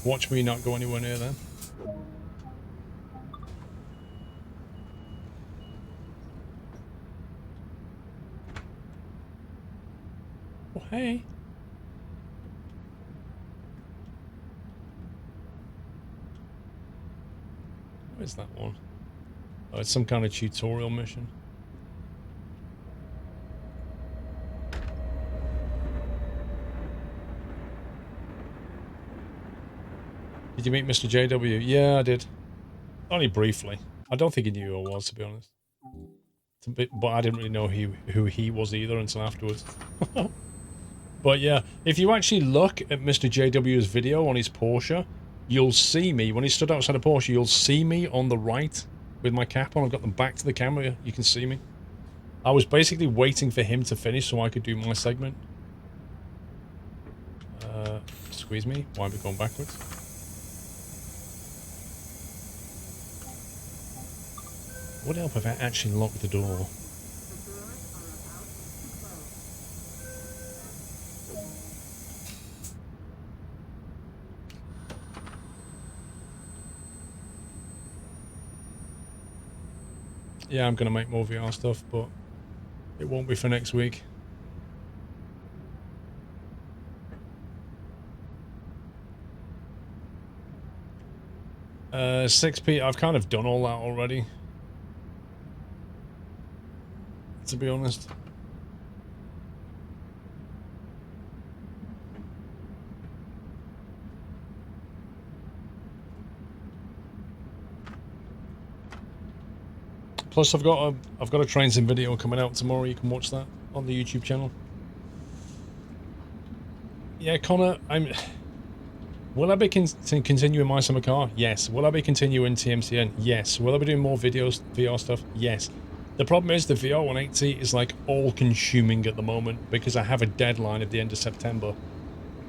Watch me not go anywhere near them. Oh, hey. Where's that one? Oh, it's some kind of tutorial mission. Did you meet Mr. JW? Yeah, I did. Only briefly. I don't think he knew who I was, to be honest. But I didn't really know who he was either until afterwards. But yeah, if you actually look at Mr. JW's video on his Porsche, you'll see me. When he stood outside a Porsche, you'll see me on the right with my cap on. I've got them back to the camera. You can see me. I was basically waiting for him to finish so I could do my segment. Squeeze me. Why am I going backwards? Would help if I actually locked the door. Yeah, I'm going to make more VR stuff, but it won't be for next week. Uh, 6p, I've kind of done all that already. To be honest. Plus, I've got a train sim video coming out tomorrow. You can watch that on the YouTube channel. Yeah, Connor, will I be continuing my summer car? Yes. Will I be continuing TMCN? Yes. Will I be doing more videos, VR stuff? Yes. The problem is the VR 180 is like all-consuming at the moment because I have a deadline at the end of September,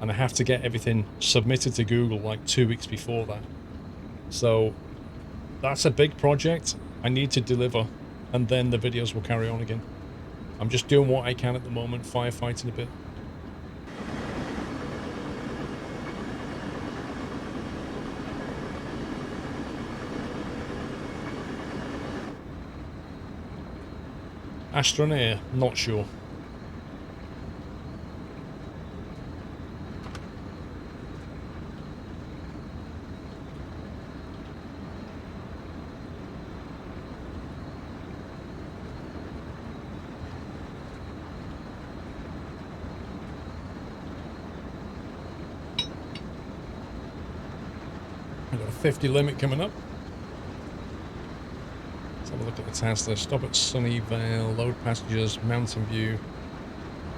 and I have to get everything submitted to Google like 2 weeks before that. So that's a big project. I need to deliver, and then the videos will carry on again. I'm just doing what I can at the moment, firefighting a bit. Astronair, not sure. I've got a 50 limit coming up. Let's have a look at the task list. Stop at Sunnyvale, load passengers, Mountain View.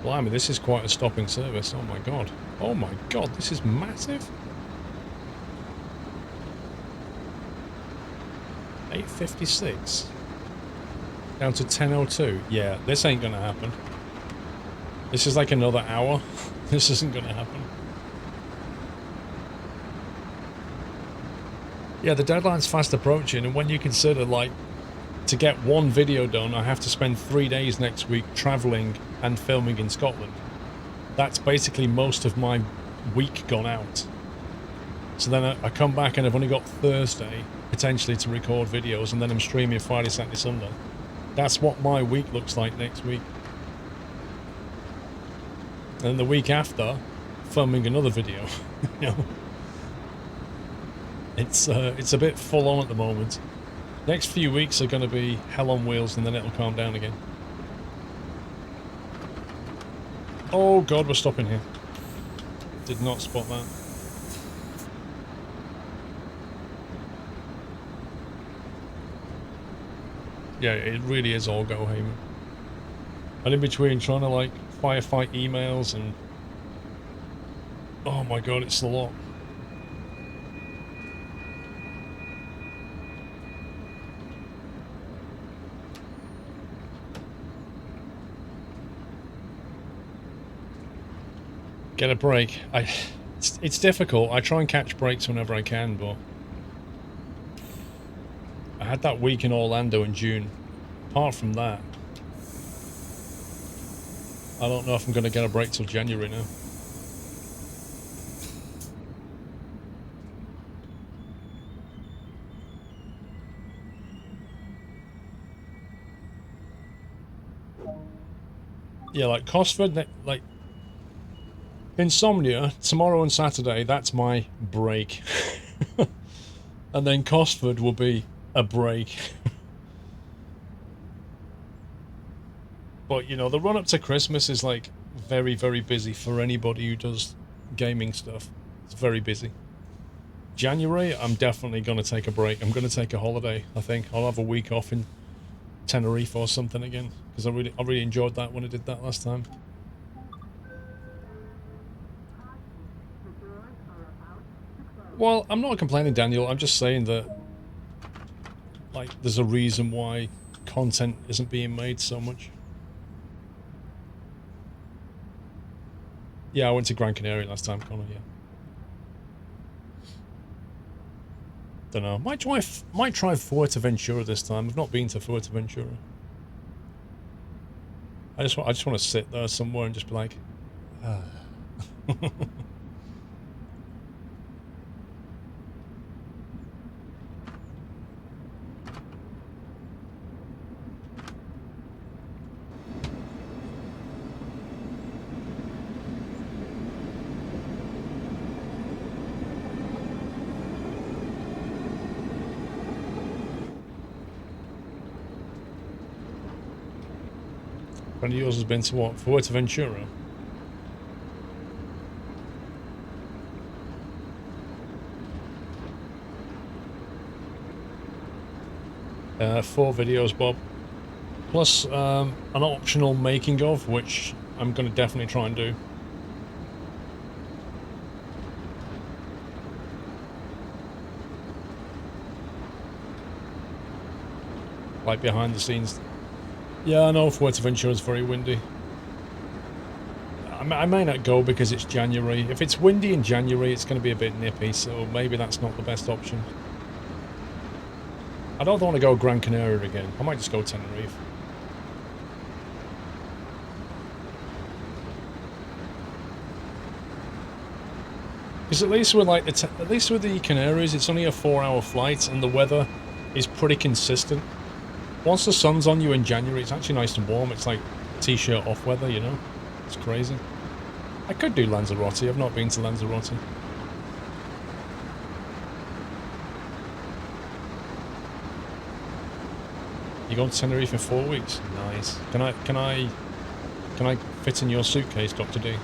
Blimey, this is quite a stopping service. Oh my god. Oh my god, this is massive. 8:56. Down to 10:02. Yeah, this ain't gonna happen. This is like another hour. This isn't gonna happen. Yeah, the deadline's fast approaching, and when you consider, like, to get one video done, I have to spend 3 days next week travelling and filming in Scotland. That's basically most of my week gone out. So then I come back and I've only got Thursday, potentially, to record videos, and then I'm streaming Friday, Saturday, Sunday. That's what my week looks like next week. And the week after, filming another video. You know? It's a bit full on at the moment. Next few weeks are going to be hell on wheels, and then it'll calm down again. Oh god, we're stopping here. Did not spot that. Yeah, it really is all go, Heyman. And in between, trying to like firefight emails and... oh my god, it's a lot. Get a break. It's difficult. I try and catch breaks whenever I can, but I had that week in Orlando in June. Apart from that, I don't know if I'm going to get a break till January now. Yeah, like Cosford, like Insomnia, tomorrow and Saturday, that's my break. And then Costford will be a break. But, you know, the run-up to Christmas is, like, very, very busy for anybody who does gaming stuff. It's very busy. January, I'm definitely going to take a break. I'm going to take a holiday, I think. I'll have a week off in Tenerife or something again. Because I really enjoyed that when I did that last time. Well, I'm not complaining, Daniel. I'm just saying that, like, there's a reason why content isn't being made so much. Yeah, I went to Gran Canaria last time, Connor, yeah. Don't know. Might try Fuerteventura this time. I've not been to Fuerteventura. I just want to sit there somewhere and just be like, ah. Friend of yours has been to what? Fuerteventura? 4 videos, Bob. Plus an optional making of, which I'm going to definitely try and do. Like behind the scenes. Yeah, I know Fuerteventura is very windy. I may not go because it's January. If it's windy in January, it's going to be a bit nippy, so maybe that's not the best option. I don't want to go Gran Canaria again. I might just go Tenerife. Because at least with like the Canaries, it's only a 4-hour flight, and the weather is pretty consistent. Once the sun's on you in January, it's actually nice and warm. It's like t-shirt off weather, you know? It's crazy. I could do Lanzarote. I've not been to Lanzarote. You go to Tenerife in 4 weeks? Nice. Can I fit in your suitcase, Dr. D?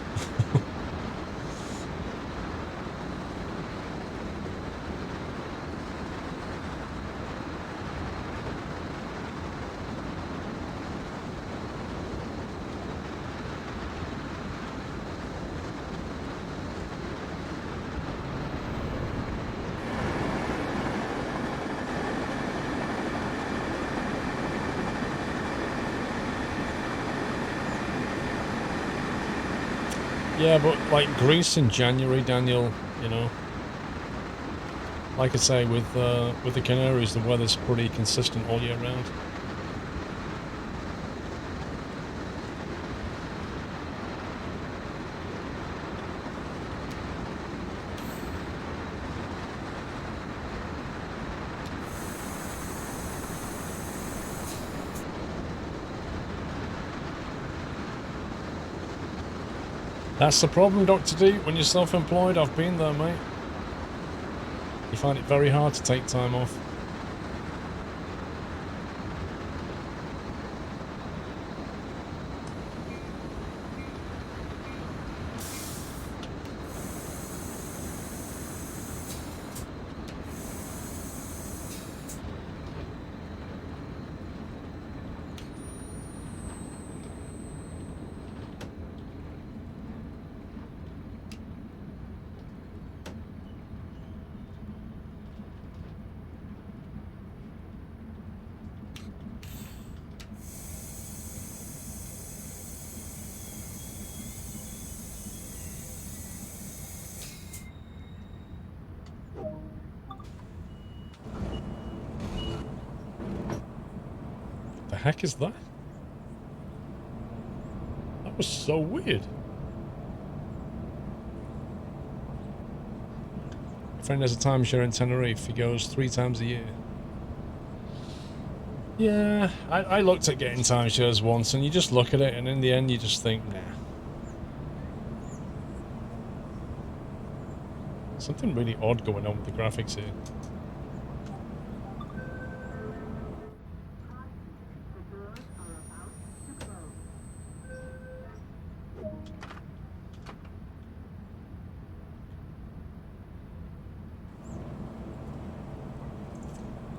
Yeah, but like Greece in January, Daniel, you know. Like I say, with the Canaries, the weather's pretty consistent all year round. That's the problem, Dr. D. When you're self-employed, I've been there, mate. You find it very hard to take time off. The heck is that? That was so weird. A friend has a timeshare in Tenerife. He goes 3 times a year. Yeah, I looked at getting timeshares once, and you just look at it, and in the end you just think, nah. Something really odd going on with the graphics here. The doors are about to close.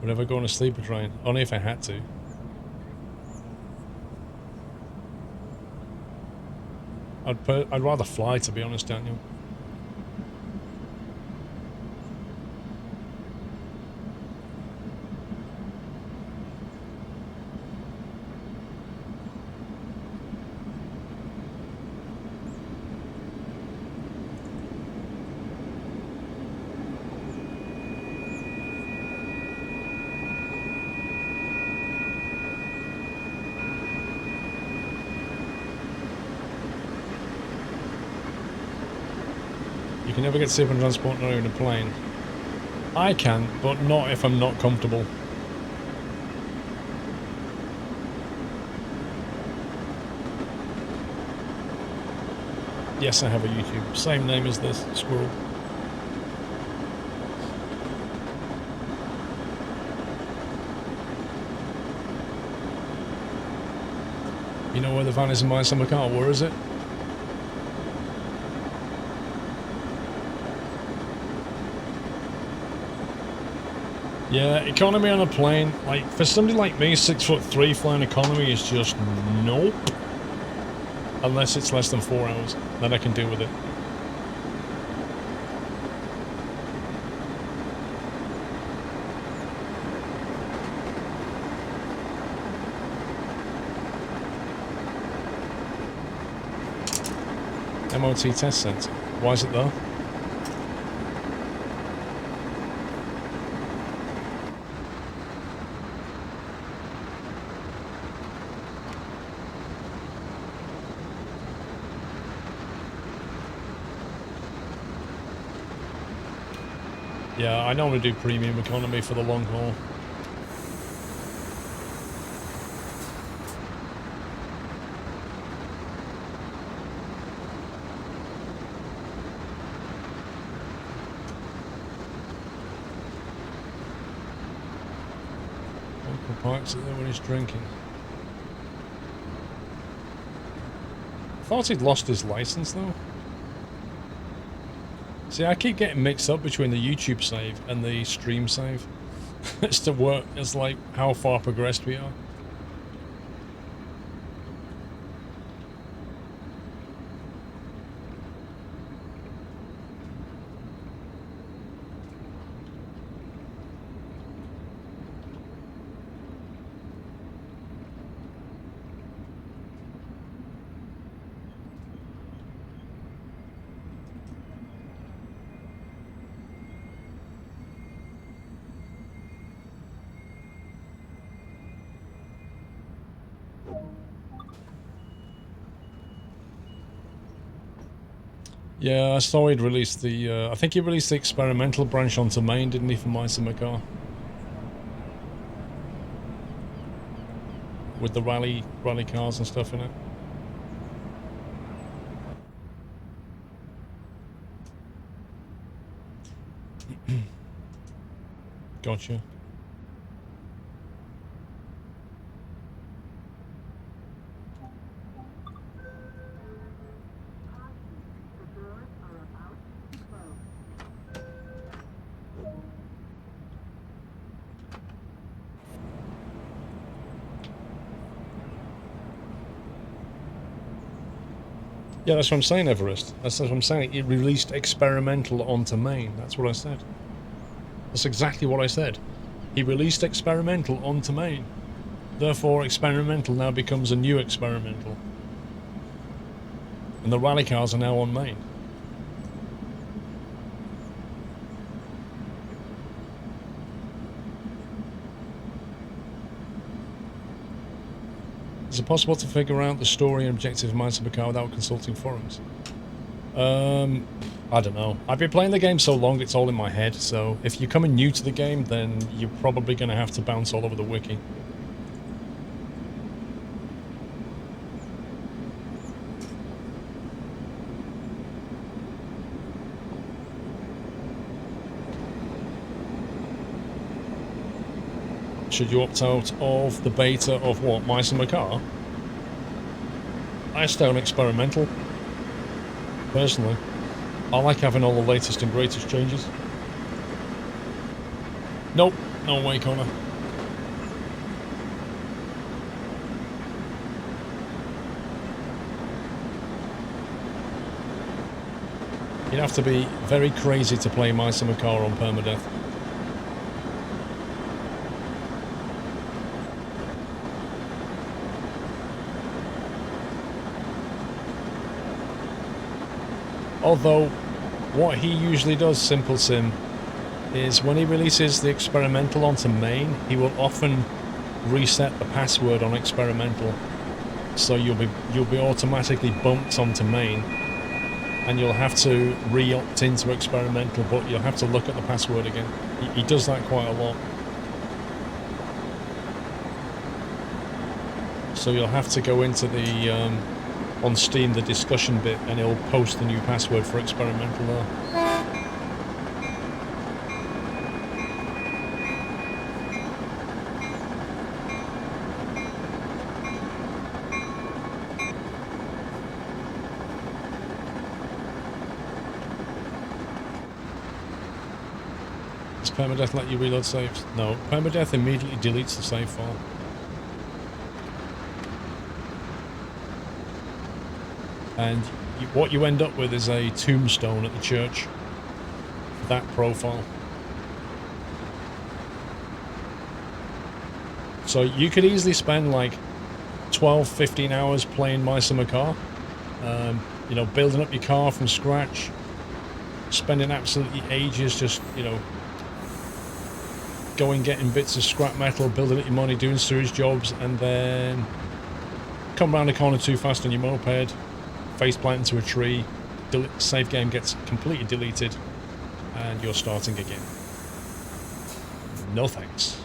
Would ever go on a sleeper train? Only if I had to. I'd rather fly, to be honest, Daniel. You can never get safe on transport not in a plane. I can, but not if I'm not comfortable. Yes, I have a YouTube. Same name as this, Squirrel. You know where the van is in my summer car? Where is it? Yeah, economy on a plane, like, for somebody like me, 6'3", flying economy is just nope. Unless it's less than 4 hours, then I can deal with it. MOT test centre. Why is it there? Yeah, I normally do premium economy for the long haul. Uncle parks it there when he's drinking. I thought he'd lost his license though. See, I keep getting mixed up between the YouTube save and the stream save. It's to work, it's like how far progressed we are. Yeah, I saw he'd released the, I think he released the experimental branch onto main, didn't he, for my summer car? With the rally cars and stuff in it. Gotcha. The doors are about to close. Yeah, that's what I'm saying, Everest. That's what I'm saying. It released experimental onto main. That's what I said. That's exactly what I said. He released experimental onto main. Therefore, experimental now becomes a new experimental. And the rally cars are now on main. Is it possible to figure out the story and objective of my supercar without consulting forums? I don't know. I've been playing the game so long it's all in my head, so if you're coming new to the game, then you're probably going to have to bounce all over the wiki. Should you opt out of the beta of what? Mice and Macaw? I stay on experimental. Personally. I like having all the latest and greatest changes. Nope. No way, Connor. You'd have to be very crazy to play Mice and Macaw on permadeath. Although, what he usually does, Simple Sim, is when he releases the experimental onto main, he will often reset the password on experimental, so you'll be automatically bumped onto main, and you'll have to re-opt into experimental, but you'll have to look at the password again. He does that quite a lot. So you'll have to go into the on Steam, the discussion bit, and he'll post the new password for experimental there. Does permadeath let you reload saves? No, permadeath immediately deletes the save file. And what you end up with is a tombstone at the church. That profile. So you could easily spend like 12-15 hours playing Mice and Macaw. You know, building up your car from scratch. Spending absolutely ages just, you know, going getting bits of scrap metal, building up your money, doing sewage jobs, and then come round the corner too fast on your moped. Face plant into a tree, save game gets completely deleted, and you're starting again. No thanks.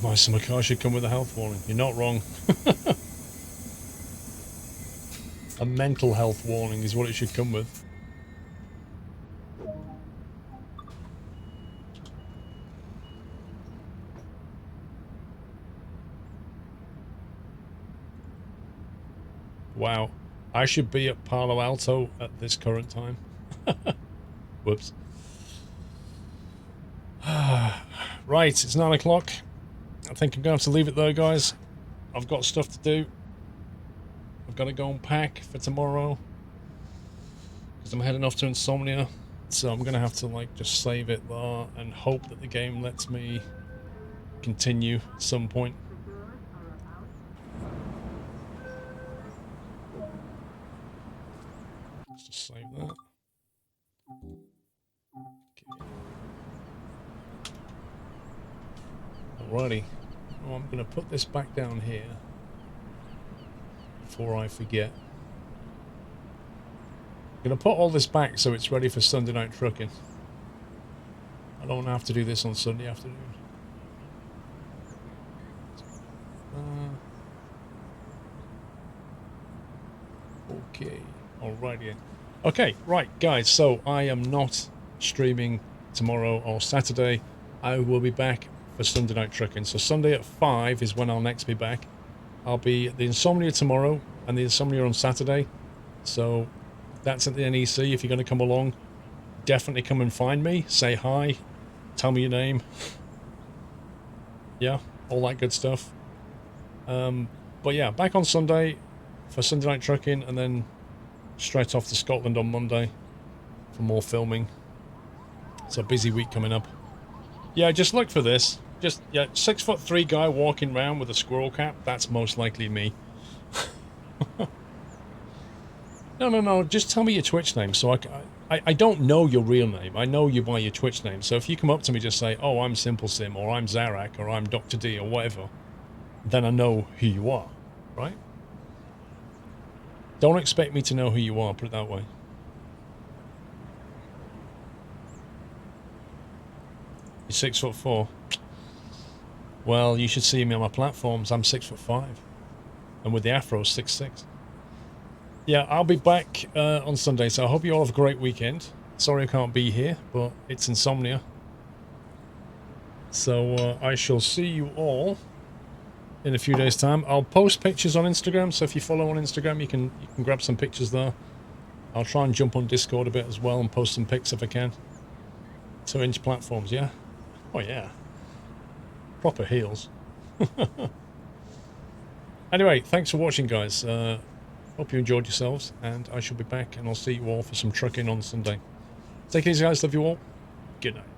Mice and Macaw should come with a health warning. You're not wrong. A mental health warning is what it should come with. Wow. I should be at Palo Alto at this current time. Whoops. Right, it's 9 o'clock. I think I'm going to have to leave it there, guys. I've got stuff to do. I've got to go and pack for tomorrow, because I'm heading off to Insomnia. So I'm going to have to, like, just save it there and hope that the game lets me continue at some point. Let's just save that. Okay. Alrighty. Oh, I'm going to put this back down here before I forget. I'm going to put all this back so it's ready for Sunday night trucking. I don't have to do this on Sunday afternoon. Okay. Alrighty. Okay, right, guys. So I am not streaming tomorrow or Saturday. I will be back for Sunday night trucking. So Sunday at 5 is when I'll next be back. I'll be at the Insomnia tomorrow and the Insomnia on Saturday. So that's at the NEC. If you're going to come along, definitely come and find me. Say hi. Tell me your name. Yeah, all that good stuff. But yeah, back on Sunday for Sunday night trucking, and then straight off to Scotland on Monday for more filming. It's a busy week coming up. Yeah, just look for this. Just, yeah, 6'3" guy walking around with a squirrel cap. That's most likely me. No. Just tell me your Twitch name. So I don't know your real name. I know you by your Twitch name. So if you come up to me, just say, "Oh, I'm Simple Sim," or "I'm Zarak," or "I'm Dr. D," or whatever, then I know who you are, right? Don't expect me to know who you are, put it that way. You're 6'4". Well, you should see me on my platforms. I'm 6'5", and with the afro, 6'6". Yeah, I'll be back on Sunday, so I hope you all have a great weekend. Sorry I can't be here, but it's insomnia. So I shall see you all in a few days' time. I'll post pictures on Instagram, so if you follow on Instagram, you can grab some pictures there. I'll try and jump on Discord a bit as well and post some pics if I can. 2-inch platforms, yeah? Oh yeah. Proper heels. Anyway, thanks for watching, guys. Hope you enjoyed yourselves, and I shall be back, and I'll see you all for some trucking on Sunday. Take it easy, guys. Love you all. Good night.